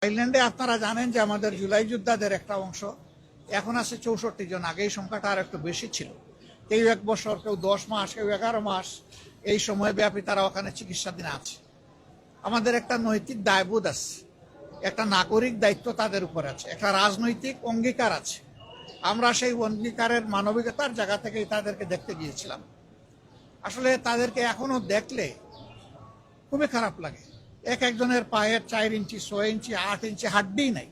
থাইল্যান্ডে আপনারা জানেন যে আমাদের জুলাই যোদ্ধাদের একটা অংশ এখন আছে 64 জন। আগে এই সংখ্যাটা আর একটু বেশি ছিল। কেউ 1 বছর, কেউ 10 মাস, কেউ 11 মাস এই সময় ব্যাপী তারা ওখানে চিকিৎসাধীন আছে। আমাদের একটা নৈতিক দায়বোধ আছে, একটা নাগরিক দায়িত্ব তাদের উপর আছে, একটা রাজনৈতিক অঙ্গীকার আছে। আমরা সেই অঙ্গীকারের মানবিকতার জায়গা থেকেই তাদেরকে দেখতে গিয়েছিলাম। আসলে তাদেরকে এখনো দেখলে খুবই খারাপ লাগে। একজনের পায়ের 4 ইঞ্চি, 6 ইঞ্চি, 8 ইঞ্চি হাড্ডি নাই,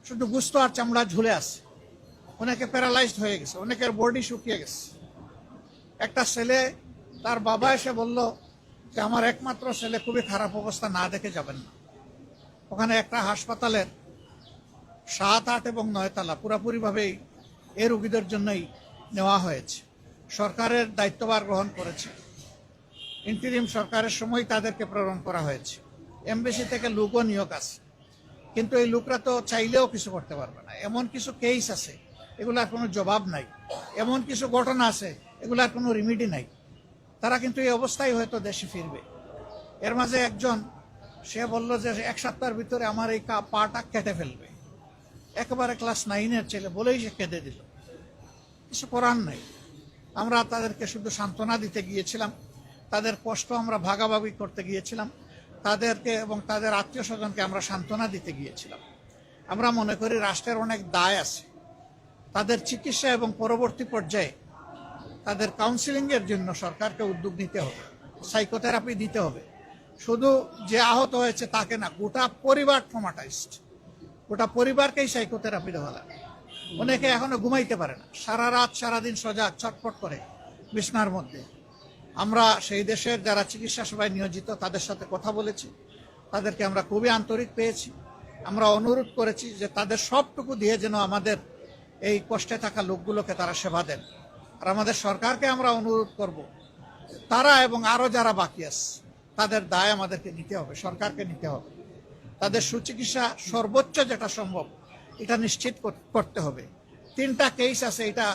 শুধু গুস্ত আর চামড়া ঝুলে আছে। অনেকে প্যারালাইজড হয়ে গেছে, অনেকের বডি শুকিয়ে গেছে। একটা ছেলে, তার বাবা এসে বলল যে আমার একমাত্র ছেলে খুবই খারাপ অবস্থা, না দেখে যাবেন না। ওখানে একটা হাসপাতালের 7, 8 এবং 9 তলা পুরোপুরিভাবেই এই রোগীদের জন্যই নেওয়া হয়েছে। সরকারের দায়িত্বভার গ্রহণ করেছে, ইন্টিরিম সরকারের সময় তাদেরকে প্রেরণ করা হয়েছে। এমবেসি থেকে লোকও নিয়োগ আছে, কিন্তু এই লোকরা তো চাইলেও কিছু করতে পারবে না। এমন কিছু কেস আছে, এগুলার কোনো জবাব নাই। এমন কিছু ঘটনা আছে, এগুলার কোনো রিমিডি নাই। তারা কিন্তু এই অবস্থায় হয়তো দেশে ফিরবে। এর মাঝে একজন, সে বলল যে 1 সপ্তাহের ভিতরে আমার এই পাটা কেটে ফেলবে। একেবারে ক্লাস 9-এর ছেলে বলেই সে কেঁদে দিল। কিছু করার নাই। আমরা তাদেরকে শুধু সান্ত্বনা দিতে গিয়েছিলাম, তাদের কষ্ট আমরা ভাগাভাগি করতে গিয়েছিলাম, তাদেরকে এবং তাদের আত্মীয় স্বজনকে আমরা সান্ত্বনা দিতে গিয়েছিলাম। আমরা মনে করি রাষ্ট্রের অনেক দায় আছে, তাদের চিকিৎসা এবং পরবর্তী পর্যায়ে তাদের কাউন্সিলিংয়ের জন্য সরকারকে উদ্যোগ নিতে হবে, সাইকোথেরাপি দিতে হবে। শুধু যে আহত হয়েছে তাকে না, গোটা পরিবার ট্রমাটাইজড, গোটা পরিবারকেই সাইকোথেরাপি দেওয়া লাগে। অনেকে এখনো ঘুমাইতে পারে না, সারা রাত সারাদিন সজাগ, ছটফট করে বিছনার মধ্যে। আমরা সেই দেশের যারা চিকিৎসা সেবায় নিয়োজিত তাদের সাথে কথা বলেছি, তাদেরকে আমরা খুবই আন্তরিক পেয়েছি। আমরা অনুরোধ করেছি যে তাদের সবটুকু দিয়ে যেন আমাদের এই কষ্টে থাকা লোকগুলোকে তারা সেবা দেন। আর আমাদের সরকারকে আমরা অনুরোধ করব, তারা এবং আরও যারা বাকি আছে তাদের দায় আমাদেরকে নিতে হবে, সরকারকে নিতে হবে। তাদের সুচিকিৎসা সর্বোচ্চ যেটা সম্ভব এটা নিশ্চিত করতে হবে। 3টা কেস আছে, এটা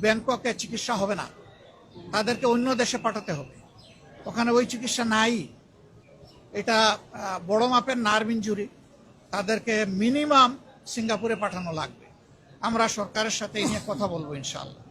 ব্যাংককে চিকিৎসা হবে না, তাদেরকে অন্য দেশে পাঠাতে হবে, ওখানে ওই চিকিৎসা নাই। এটা বড় মাপের নার্ভ ইনজুরি, তাদেরকে মিনিমাম সিঙ্গাপুরে পাঠানো লাগবে। আমরা সরকারের সাথে এই নিয়ে কথা বলবো ইনশাআল্লাহ।